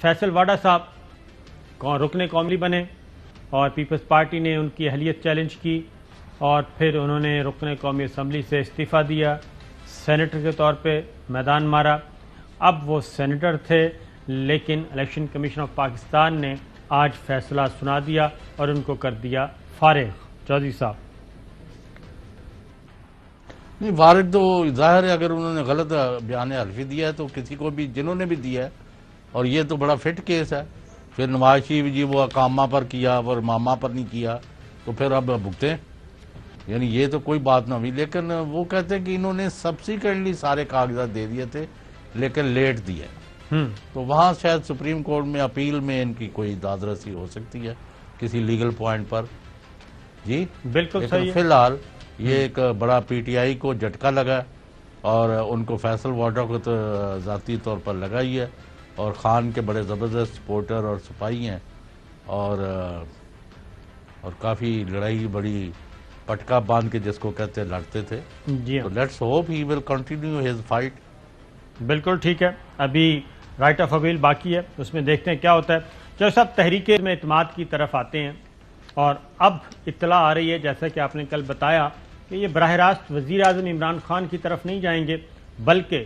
فیصل واڈا صاحب رکن قومی بنے اور پیپلز پارٹی نے ان کی اہلیت چیلنج کی اور پھر انہوں نے رکن قومی اسمبلی سے استعفیٰ دیا، سینیٹر کے طور پہ میدان مارا۔ اب وہ سینیٹر تھے لیکن الیکشن کمیشن آف پاکستان نے آج فیصلہ سنا دیا اور ان کو کر دیا فارغ۔ چودھری صاحب نہیں، فارغ تو ظاہر ہے، اگر انہوں نے غلط بیان حلفی دیا ہے تو کسی کو بھی، جنہوں نے بھی دیا ہے، اور یہ تو بڑا فٹ کیس ہے۔ پھر نواز شریف جی وہ اقامہ پر کیا اور ماما پر نہیں کیا تو پھر اب بھگتے، یعنی یہ تو کوئی بات نہ ہوئی۔ لیکن وہ کہتے ہیں کہ انہوں نے سبسیکوینٹلی سارے کاغذات دے دیے تھے لیکن لیٹ دیا، تو وہاں شاید سپریم کورٹ میں اپیل میں ان کی کوئی داد رسی ہو سکتی ہے کسی لیگل پوائنٹ پر۔ جی بالکل لیکن صحیح ہے۔ فی الحال یہ ایک بڑا پی ٹی آئی کو جھٹکا لگا اور ان کو فیصل واڈا کو تو ذاتی طور پر لگا ہی ہے، اور خان کے بڑے زبردست سپورٹر اور سپاہی ہیں، اور کافی لڑائی بڑی پٹکا باندھ کے جس کو کہتے ہیں لڑتے تھے۔ جی ہاں، let's hope he will continue his fight. بالکل ٹھیک ہے، ابھی رائٹ آف اپیل باقی ہے، اس میں دیکھتے ہیں کیا ہوتا ہے۔ جو سب تحریک میں اعتماد کی طرف آتے ہیں اور اب اطلاع آ رہی ہے جیسا کہ آپ نے کل بتایا کہ یہ براہ راست وزیر اعظم عمران خان کی طرف نہیں جائیں گے، بلکہ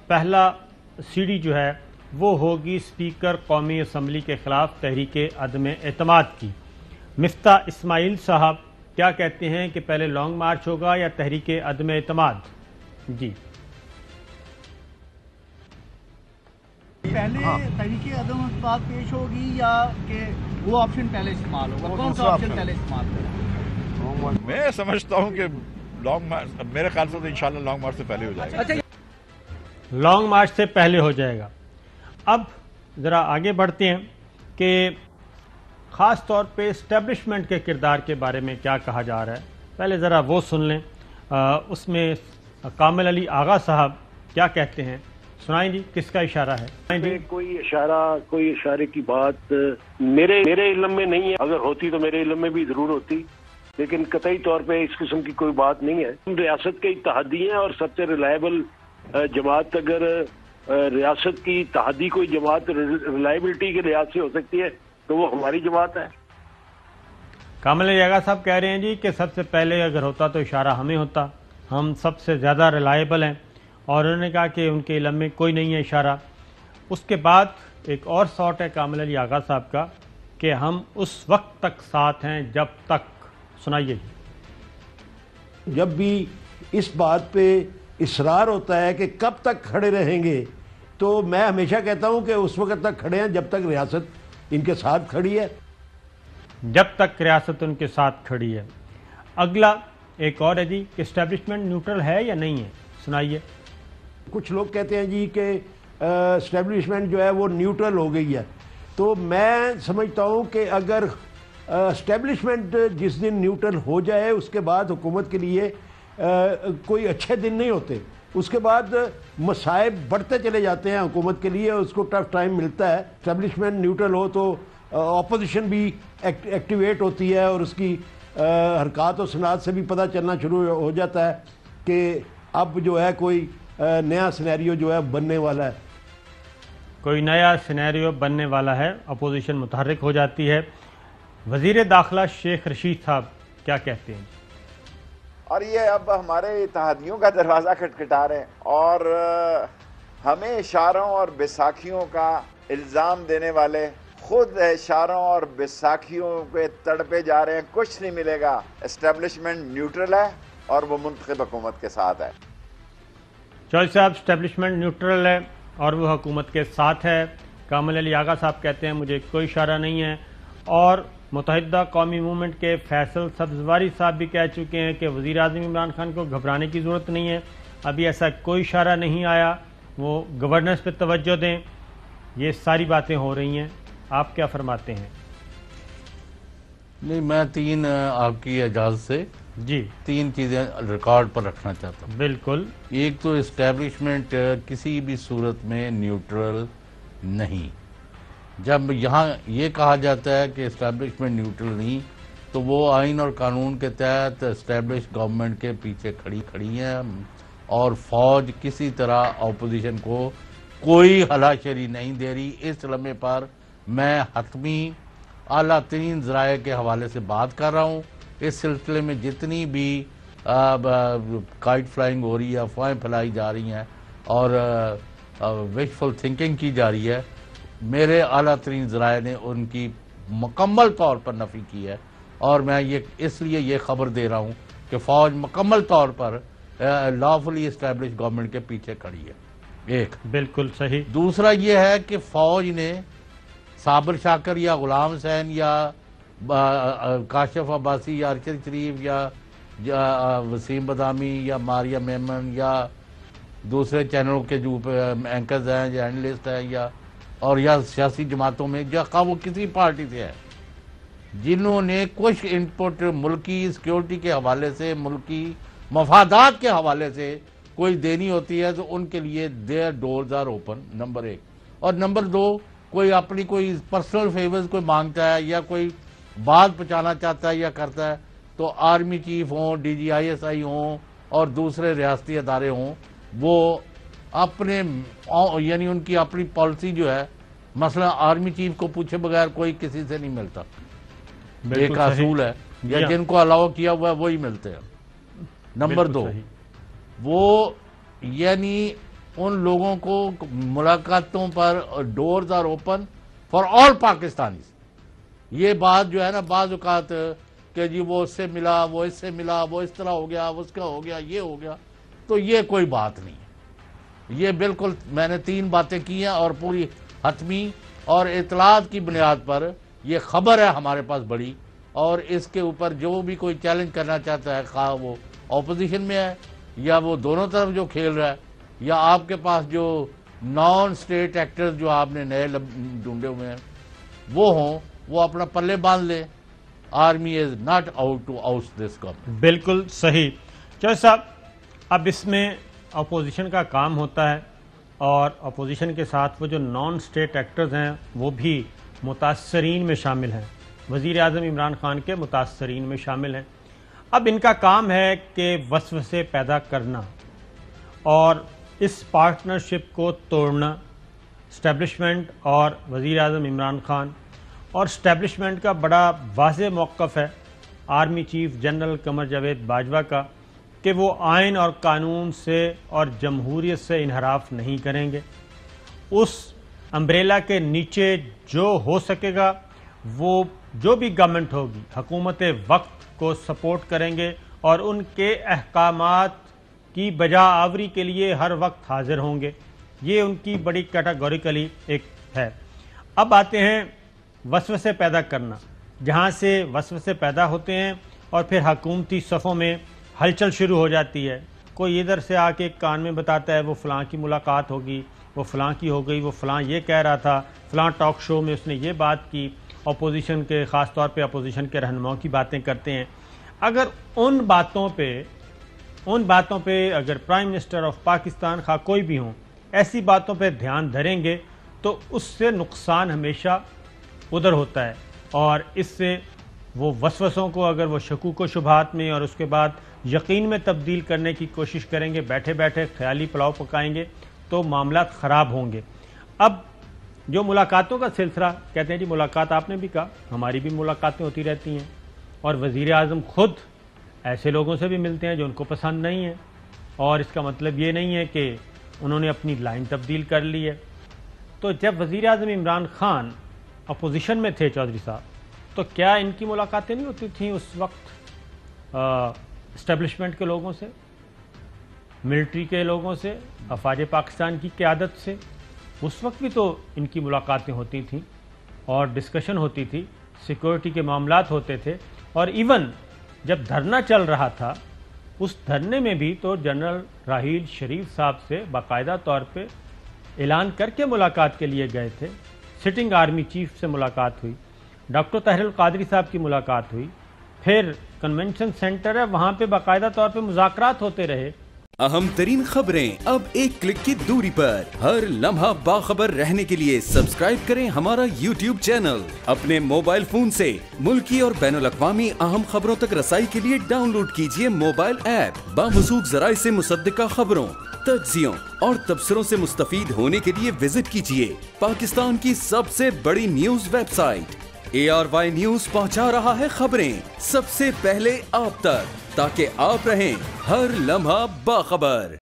پہلا سیڑھی جو ہے وہ ہوگی اسپیکر قومی اسمبلی کے خلاف تحریک عدم اعتماد کی۔ مفتاح اسماعیل صاحب کیا کہتے ہیں کہ پہلے لانگ مارچ ہوگا یا تحریک عدم اعتماد؟ جی پہلے تحریک عدم اعتماد پیش ہوگی یا کہ وہ آپشن پہلے استعمال ہوگا؟ کون سا آپشن پہلے استعمال کریں؟ میں سمجھتا ہوں کہ لانگ مارچ، میرے خیال سے تو انشاءاللہ لانگ مارچ سے پہلے ہو جائے گا۔ لانگ مارچ سے پہلے ہو جائے گا۔ اب ذرا آگے بڑھتے ہیں کہ خاص طور پہ اسٹیبلشمنٹ کے کردار کے بارے میں کیا کہا جا رہا ہے، پہلے ذرا وہ سن لیں۔ اس میں کامل علی آغا صاحب کیا کہتے ہیں، سنائیں جی، کس کا اشارہ ہے؟ کوئی اشارے کی بات میرے علم میں نہیں ہے، اگر ہوتی تو میرے علم میں بھی ضرور ہوتی، لیکن قطعی طور پہ اس قسم کی کوئی بات نہیں ہے۔ ہم ریاست کے اتحادی ہیں اور سب سے ریلائبل جماعت، اگر ریاست کی اتحادی کوئی جماعت ریلائبلٹی کے لحاظ سے ہو سکتی ہے تو وہ ہماری جماعت ہے۔ کامل علی آغا صاحب کہہ رہے ہیں جی کہ سب سے پہلے اگر ہوتا تو اشارہ ہمیں ہوتا، ہم سب سے زیادہ ریلائبل ہیں، اور انہوں نے کہا کہ ان کے علم میں کوئی نہیں ہے اشارہ۔ اس کے بعد ایک اور ساٹ ہے کامل علی آغا صاحب کا کہ ہم اس وقت تک ساتھ ہیں جب تک، سنائیے جی۔ جب بھی اس بات پہ اصرار ہوتا ہے کہ کب تک کھڑے رہیں گے، تو میں ہمیشہ کہتا ہوں کہ اس وقت تک کھڑے ہیں جب تک ریاست ان کے ساتھ کھڑی ہے۔ جب تک ریاست ان کے ساتھ کھڑی ہے۔ اگلا ایک اور ہے جی کہ اسٹیبلشمنٹ نیوٹرل ہے یا نہیں ہے، سنائیے۔ کچھ لوگ کہتے ہیں جی کہ اسٹیبلشمنٹ جو ہے وہ نیوٹرل ہو گئی ہے، تو میں سمجھتا ہوں کہ اگر اسٹیبلشمنٹ جس دن نیوٹرل ہو جائے اس کے بعد حکومت کے لیے کوئی اچھے دن نہیں ہوتے، اس کے بعد مصائب بڑھتے چلے جاتے ہیں حکومت کے لیے، اس کو ٹف ٹائم ملتا ہے۔ اسٹیبلشمنٹ نیوٹرل ہو تو اپوزیشن بھی ایکٹیویٹ ہوتی ہے اور اس کی حرکات و صنعت سے بھی پتہ چلنا شروع ہو جاتا ہے کہ اب جو ہے کوئی نیا سینیریو جو ہے بننے والا ہے، کوئی نیا سینیریو بننے والا ہے، اپوزیشن متحرک ہو جاتی ہے۔ وزیر داخلہ شیخ رشید صاحب کیا کہتے ہیں؟ اور یہ اب ہمارے اتحادیوں کا دروازہ کھٹکھٹا رہے ہیں اور ہمیں اشاروں اور بیساکھیوں کا الزام دینے والے خود اشاروں اور بیساکھیوں پہ تڑپے جا رہے ہیں۔ کچھ نہیں ملے گا، اسٹیبلشمنٹ نیوٹرل ہے اور وہ منتخب حکومت کے ساتھ ہے۔ چوہدری صاحب اسٹیبلشمنٹ نیوٹرل ہے اور وہ حکومت کے ساتھ ہے۔ کامل علی آغا صاحب کہتے ہیں مجھے کوئی اشارہ نہیں ہے، اور متحدہ قومی موومنٹ کے فیصل سبزواری صاحب بھی کہہ چکے ہیں کہ وزیر اعظم عمران خان کو گھبرانے کی ضرورت نہیں ہے، ابھی ایسا کوئی اشارہ نہیں آیا، وہ گورننس پہ توجہ دیں۔ یہ ساری باتیں ہو رہی ہیں، آپ کیا فرماتے ہیں؟ نہیں، میں تین آپ کی اجازت سے جی تین چیزیں ریکارڈ پر رکھنا چاہتا ہوں۔ بالکل۔ ایک تو اسٹیبلشمنٹ کسی بھی صورت میں نیوٹرل نہیں۔ جب یہاں یہ کہا جاتا ہے کہ اسٹیبلشمنٹ نیوٹرل نہیں، تو وہ آئین اور قانون کے تحت اسٹیبلش گورنمنٹ کے پیچھے کھڑی ہیں، اور فوج کسی طرح اپوزیشن کو کوئی ہلاشری نہیں دے رہی. اس لمحے پر میں حتمی اعلیٰ ترین ذرائع کے حوالے سے بات کر رہا ہوں. اس سلسلے میں جتنی بھی کائٹ فلائنگ ہو رہی ہے, افواہیں پھیلائی جا رہی ہیں اور وشفل تھنکنگ کی جا رہی ہے, میرے اعلیٰ ترین ذرائع نے ان کی مکمل طور پر نفی کی ہے. اور میں اس لیے یہ خبر دے رہا ہوں کہ فوج مکمل طور پر لافلی اسٹیبلش گورنمنٹ کے پیچھے کھڑی ہے. ایک بالکل صحیح. دوسرا یہ ہے کہ فوج نے صابر شاکر یا غلام حسین یا کاشف عباسی یا ارشد شریف یا وسیم بدامی یا ماریا میمن یا دوسرے چینلوں کے جو اینکرز ہیں یا اینالسٹ ہیں یا سیاسی جماعتوں میں یا وہ کسی پارٹی سے ہیں, جنہوں نے کچھ انپٹ ملکی سیکیورٹی کے حوالے سے, ملکی مفادات کے حوالے سے کوئی دینی ہوتی ہے تو ان کے لیے their doors are open, number 1. اور نمبر 2, کوئی اپنی کوئی پرسنل فیورز کوئی مانگتا ہے یا کوئی بات پہنچانا چاہتا ہے یا کرتا ہے تو آرمی چیف ہوں, D G I S I ہوں اور دوسرے ریاستی ادارے ہوں, وہ اپنے یعنی ان کی اپنی پالیسی جو ہے, مثلا آرمی چیف کو پوچھے بغیر کوئی کسی سے نہیں ملتا, ایک اصول ہے, یا جن کو الاؤ کیا ہوا ہے وہی ملتے ہیں. نمبر 2, وہ یعنی ان لوگوں کو ملاقاتوں پر doors are open for all Pakistanis. یہ بات جو ہے نا بعض اوقات کہ جی وہ اس سے ملا, وہ اس سے ملا, وہ اس طرح ہو گیا, وہ اس کا ہو گیا, یہ ہو گیا, تو یہ کوئی بات نہیں ہے. یہ بالکل میں نے 3 باتیں کی ہیں اور پوری حتمی اور اطلاعات کی بنیاد پر یہ خبر ہے ہمارے پاس بڑی, اور اس کے اوپر جو بھی کوئی چیلنج کرنا چاہتا ہے, خواہ وہ اپوزیشن میں ہے یا وہ دونوں طرف جو کھیل رہا ہے, یا آپ کے پاس جو نان اسٹیٹ ایکٹرز جو آپ نے نئے ڈھونڈے ہوئے ہیں وہ ہوں, وہ اپنا پلے باندھ لے. Army is not out to out this government. بالکل صحیح. چودھری صاحب, اب اس میں اپوزیشن کا کام ہوتا ہے اور اپوزیشن کے ساتھ وہ جو نان اسٹیٹ ایکٹرز ہیں وہ بھی متاثرین میں شامل ہیں, وزیر اعظم عمران خان کے متاثرین میں شامل ہیں. اب ان کا کام ہے کہ وسوسے پیدا کرنا اور اس پارٹنرشپ کو توڑنا. اسٹیبلشمنٹ اور وزیر اعظم عمران خان, اور اسٹیبلشمنٹ کا بڑا واضح موقف ہے army chief general Qamar Javed Bajwa کا کہ وہ آئین اور قانون سے اور جمہوریت سے انحراف نہیں کریں گے. اس امبریلا کے نیچے جو ہو سکے گا وہ جو بھی گورنمنٹ ہوگی حکومت وقت کو سپورٹ کریں گے اور ان کے احکامات کی بجا آوری کے لیے ہر وقت حاضر ہوں گے. یہ ان کی بڑی کیٹاگوریکلی ایک ہے. اب آتے ہیں وسوسے پیدا کرنا, جہاں سے وسوسے پیدا ہوتے ہیں اور پھر حکومتی صفوں میں ہلچل شروع ہو جاتی ہے. کوئی ادھر سے آ کے کان میں بتاتا ہے وہ فلاں کی ملاقات ہوگی, وہ فلاں کی ہو گئی, وہ فلاں یہ کہہ رہا تھا, فلاں ٹاک شو میں اس نے یہ بات کی. اپوزیشن کے, خاص طور پہ اپوزیشن کے رہنماؤں کی باتیں کرتے ہیں. اگر ان باتوں پہ اگر پرائم منسٹر آف پاکستان خواہ کوئی بھی ہوں ایسی باتوں پہ دھیان دھریں گے تو اس سے نقصان ہمیشہ ادھر ہوتا ہے, اور اس سے وہ وسوسوں کو اگر وہ شکوک و شبہات میں اور اس کے بعد یقین میں تبدیل کرنے کی کوشش کریں گے, بیٹھے بیٹھے خیالی پلاؤ پکائیں گے تو معاملات خراب ہوں گے. اب جو ملاقاتوں کا سلسلہ کہتے ہیں جی ملاقات, آپ نے بھی کہا ہماری بھی ملاقاتیں ہوتی رہتی ہیں اور وزیر اعظم خود ایسے لوگوں سے بھی ملتے ہیں جو ان کو پسند نہیں ہیں, اور اس کا مطلب یہ نہیں ہے کہ انہوں نے اپنی لائن تبدیل کر لی ہے. تو جب وزیر اعظم عمران خان اپوزیشن میں تھے چودھری صاحب, تو کیا ان کی ملاقاتیں نہیں ہوتی تھیں اس وقت اسٹیبلشمنٹ کے لوگوں سے, ملٹری کے لوگوں سے, افواج پاکستان کی قیادت سے؟ اس وقت بھی تو ان کی ملاقاتیں ہوتی تھیں اور ڈسکشن ہوتی تھی, سیکورٹی کے معاملات ہوتے تھے. اور ایون جب دھرنا چل رہا تھا اس دھرنے میں بھی تو جنرل راحیل شریف صاحب سے باقاعدہ طور پہ اعلان کر کے ملاقات کے لیے گئے تھے. سٹنگ آرمی چیف سے ملاقات ہوئی, ڈاکٹر طاہر القادری صاحب کی ملاقات ہوئی, پھر کنونشن سینٹر ہے وہاں پہ باقاعدہ طور پہ مذاکرات ہوتے رہے. اہم ترین خبریں اب ایک کلک کی دوری پر. ہر لمحہ باخبر رہنے کے لیے سبسکرائب کریں ہمارا YouTube چینل. اپنے موبائل فون سے ملکی اور بین الاقوامی اہم خبروں تک رسائی کے لیے ڈاؤن لوڈ کیجیے موبائل ایپ. باموثوق ذرائع سے مصدقہ خبروں, تجزیوں اور تبصروں سے مستفید ہونے کے لیے وزٹ کیجیے پاکستان کی سب سے بڑی news website ARY news پہنچا رہا ہے خبریں سب سے پہلے آپ تک، تاکہ آپ رہیں ہر لمحہ باخبر۔